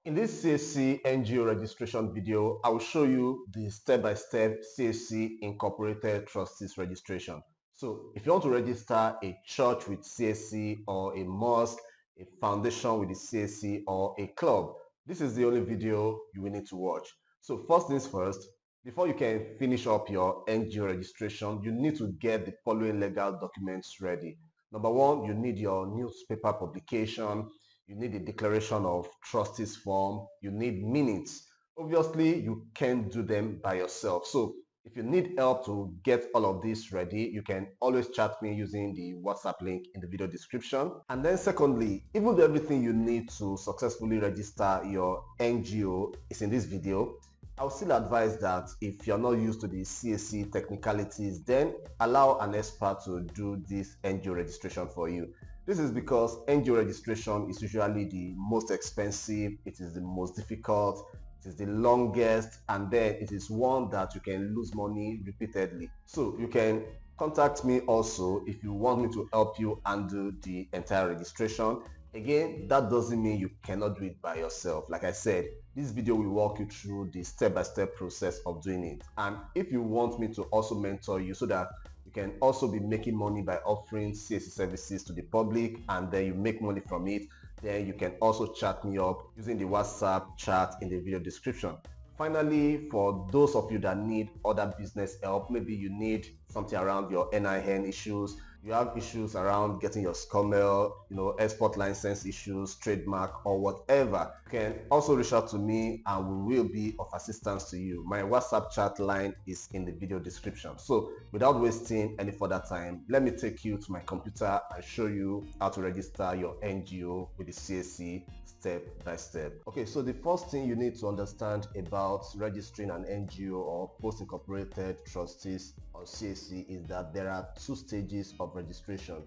In this CAC NGO registration video, I will show you the step-by-step CAC Incorporated Trustees registration. So if you want to register a church with CAC or a mosque, a foundation with the CAC or a club, this is the only video you will need to watch. So first things first, before you can finish up your NGO registration, you need to get the following legal documents ready. Number one, you need your newspaper publication. You need a declaration of trustees form, you need minutes. Obviously, you can't do them by yourself. So if you need help to get all of this ready, you can always chat me using the WhatsApp link in the video description. And then secondly, even though everything you need to successfully register your NGO is in this video, I would still advise that if you're not used to the CAC technicalities, then allow an expert to do this NGO registration for you. This is because NGO registration is usually the most expensive, it is the most difficult, it is the longest, and then it is one that you can lose money repeatedly. So you can contact me also if you want me to help you handle the entire registration. Again, that doesn't mean you cannot do it by yourself. Like I said, this video will walk you through the step-by-step process of doing it. And if you want me to also mentor you so that you can also be making money by offering CAC services to the public and then you make money from it, then you can also chat me up using the WhatsApp chat in the video description. Finally, for those of you that need other business help, maybe you need something around your NIN issues, you have issues around getting your SCUML, export license issues, trademark or whatever, you can also reach out to me and we will be of assistance to you. My WhatsApp chat line is in the video description. So without wasting any further time, let me take you to my computer and show you how to register your NGO with the CAC step by step. Okay, so the first thing you need to understand about registering an NGO or post-incorporated trustees on CAC is that there are two stages of registration.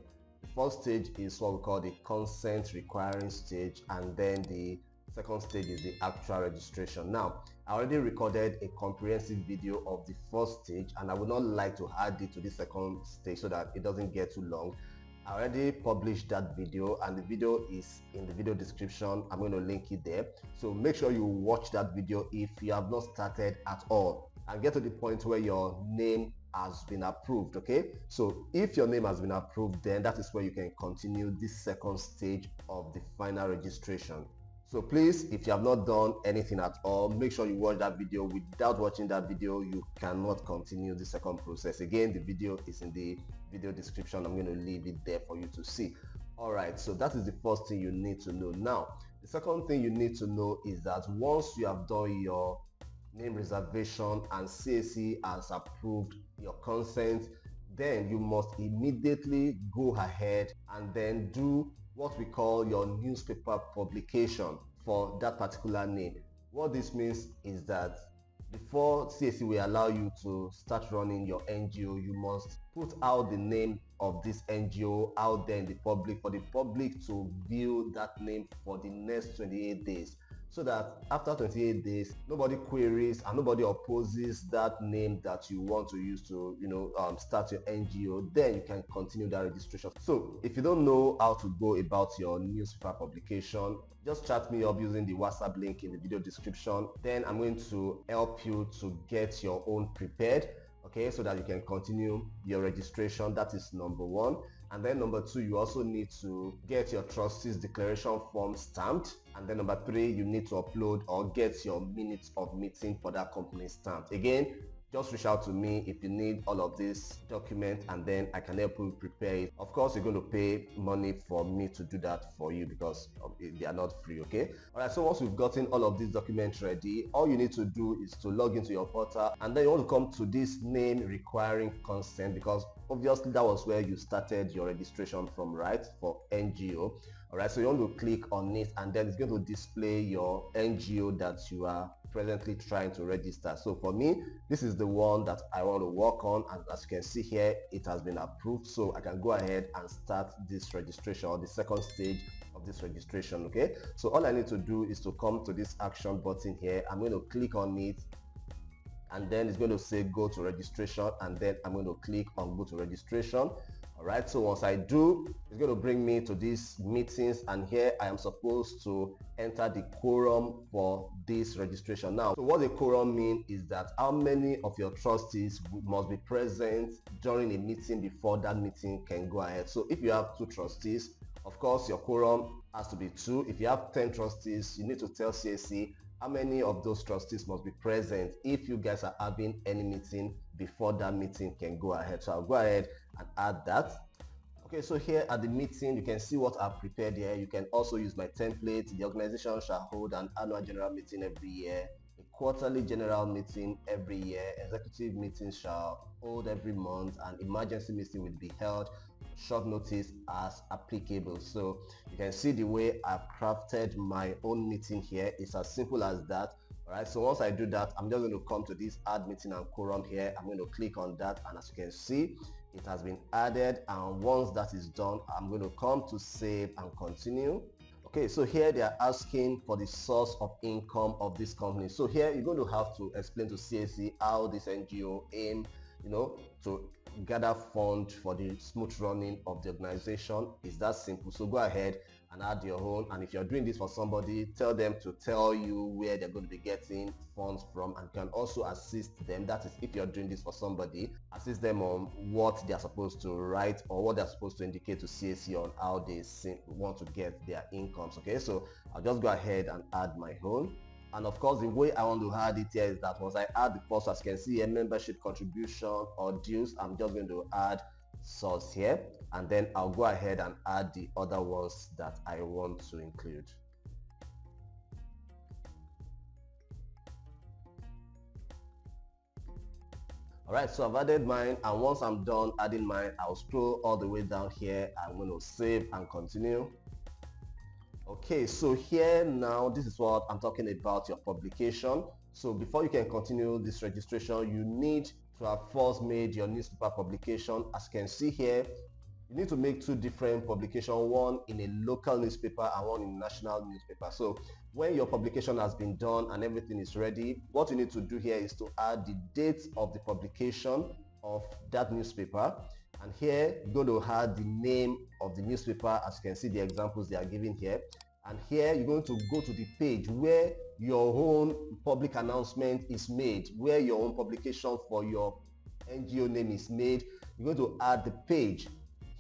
The first stage is what we call the consent requiring stage, and then the second stage is the actual registration. Now, I already recorded a comprehensive video of the first stage and I would not like to add it to the second stage so that it doesn't get too long. I already published that video and the video is in the video description. I'm going to link it there. So make sure you watch that video if you have not started at all and get to the point where your name has been approved. Okay, so if your name has been approved, then that is where you can continue this second stage of the final registration. So please, if you have not done anything at all, make sure you watch that video. Without watching that video, you cannot continue the second process. Again, the video is in the video description. I'm going to leave it there for you to see. All right, so that is the first thing you need to know. Now, the second thing you need to know is that once you have done your name reservation and CAC has approved your consent, then you must immediately go ahead and then do what we call your newspaper publication for that particular name. What this means is that before CAC will allow you to start running your NGO, you must put out the name of this NGO out there in the public for the public to view that name for the next 28 days. So that after 28 days, nobody queries and nobody opposes that name that you want to use to, start your NGO, then you can continue that registration. So if you don't know how to go about your newspaper publication, just chat me up using the WhatsApp link in the video description. Then I'm going to help you to get your own prepared, okay, so that you can continue your registration. That is number one. And then number two, you also need to get your trustees declaration form stamped. And then number three, you need to upload or get your minutes of meeting for that company stamped. Again, just reach out to me if you need all of this document and then I can help you prepare it. Of course, you're going to pay money for me to do that for you because they are not free, okay? All right, so once you've gotten all of these documents ready, all you need to do is to log into your portal and then you want to come to this name requiring consent because obviously that was where you started your registration from, right? For NGO. All right, so you want to click on it and then it's going to display your NGO that you are presently trying to register. So for me, this is the one that I want to work on, and as you can see here, it has been approved, so I can go ahead and start this registration or the second stage of this registration. Okay, so all I need to do is to come to this action button here. I'm going to click on it and then it's going to say go to registration, and then I'm going to click on go to registration. All right, so once I do, it's going to bring me to these meetings, and here I am supposed to enter the quorum for this registration. Now, so what the quorum means is that how many of your trustees must be present during a meeting before that meeting can go ahead. So if you have 2 trustees, of course, your quorum has to be 2. If you have 10 trustees, you need to tell CAC how many of those trustees must be present if you guys are having any meeting before that meeting can go ahead. So I'll go ahead and add that. Okay, so here at the meeting, you can see what I've prepared here. You can also use my template. The organization shall hold an annual general meeting every year, a quarterly general meeting every year, executive meetings shall hold every month, and emergency meeting will be held short notice as applicable. So you can see the way I've crafted my own meeting here. It's as simple as that. All right, so once I do that, I'm just going to come to this add meeting and quorum here. I'm going to click on that, and as you can see, it has been added. And once that is done, I'm going to come to save and continue. Okay, so here they are asking for the source of income of this company. So here you're going to have to explain to CAC how this NGO aim, to gather funds for the smooth running of the organization. It's that simple. So go ahead and add your own, and if you're doing this for somebody, tell them to tell you where they're going to be getting funds from, and you can also assist them. That is, if you're doing this for somebody, assist them on what they're supposed to write or what they're supposed to indicate to CAC on how they want to get their incomes. Okay, so I'll just go ahead and add my own. And of course, the way I want to add it here is that once I add the first, as you can see, a membership contribution or dues, I'm just going to add source here, and then I'll go ahead and add the other ones that I want to include. All right, so I've added mine, and once I'm done adding mine, I'll scroll all the way down here. I'm going to save and continue. Okay, so here now, this is what I'm talking about, your publication. So before you can continue this registration, you need to have first made your newspaper publication. As you can see here, you need to make 2 different publications, one in a local newspaper and one in a national newspaper. So when your publication has been done and everything is ready, what you need to do here is to add the date of the publication of that newspaper. And here you're going to add the name of the newspaper. As you can see, the examples they are giving here. And here you're going to go to the page where your own public announcement is made, where your own publication for your NGO name is made. You're going to add the page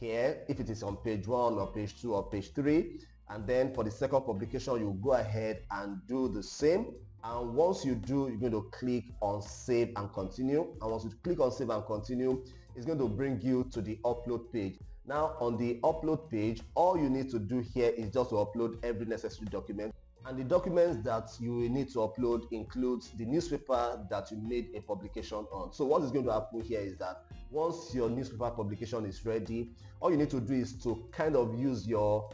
here, if it is on page 1 or page 2 or page 3. And then for the second publication, you go ahead and do the same. And once you do, you're going to click on save and continue. And once you click on save and continue, it's going to bring you to the upload page. Now on the upload page, all you need to do here is just to upload every necessary document. And the documents that you will need to upload includes the newspaper that you made a publication on. So what is going to happen here is that once your newspaper publication is ready, all you need to do is to kind of use your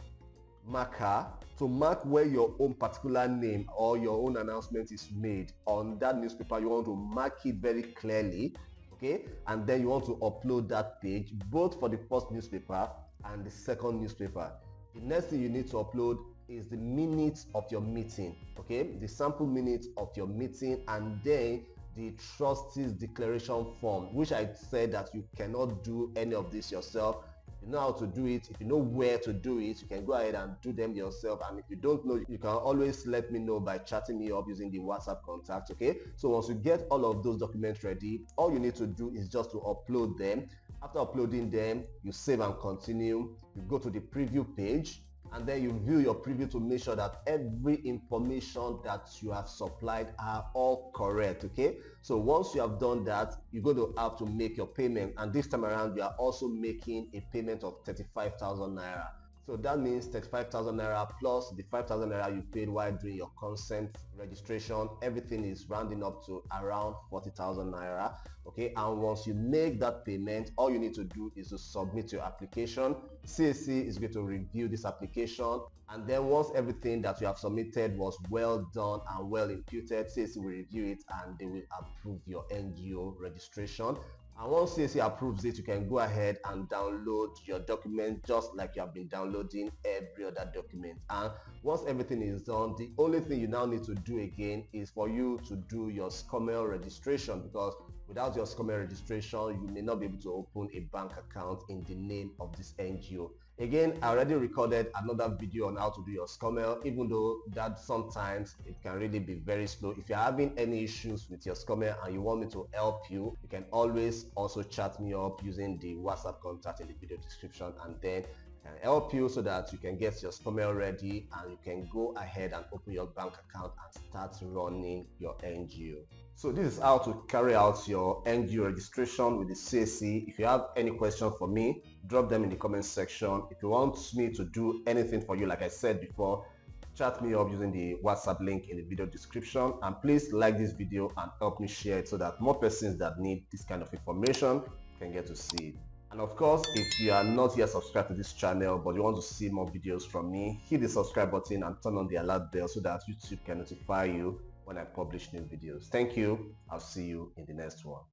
marker to mark where your own particular name or your own announcement is made on that newspaper. You want to mark it very clearly, okay, and then you want to upload that page both for the first newspaper and the second newspaper. The next thing you need to upload is the minutes of your meeting, okay, the sample minutes of your meeting, and then the trustees declaration form, which I said that you cannot do any of this yourself. You know how to do it. If you know where to do it, you can go ahead and do them yourself. And if you don't know, you can always let me know by chatting me up using the WhatsApp contact. Okay, so once you get all of those documents ready, all you need to do is just to upload them. After uploading them, you save and continue. You go to the preview page, and then you view your preview to make sure that every information that you have supplied are all correct. Okay, so once you have done that, you're going to have to make your payment, and this time around you are also making a payment of 35,000 naira. So that means 35,000 naira plus the 5,000 naira you paid while doing your consent registration. Everything is rounding up to around 40,000 naira. Okay, and once you make that payment, all you need to do is to submit your application. CAC is going to review this application, and then once everything that you have submitted was well done and well imputed, CAC will review it and they will approve your NGO registration. And once CAC approves it, you can go ahead and download your document just like you have been downloading every other document. And once everything is done, the only thing you now need to do again is for you to do your SCUML registration, because Without your SCUML registration, you may not be able to open a bank account in the name of this NGO. Again, I already recorded another video on how to do your SCUML, even though that sometimes it can really be very slow. If you're having any issues with your SCUML and you want me to help you, you can always also chat me up using the WhatsApp contact in the video description, and then can help you so that you can get your SCUML ready and you can go ahead and open your bank account and start running your NGO. So this is how to carry out your NGO registration with the CAC. If you have any questions for me, drop them in the comment section. If you want me to do anything for you, like I said before, chat me up using the WhatsApp link in the video description, and please like this video and help me share it so that more persons that need this kind of information can get to see it. And of course, if you are not yet subscribed to this channel but you want to see more videos from me, hit the subscribe button and turn on the alert bell so that YouTube can notify you when I publish new videos. Thank you. I'll see you in the next one.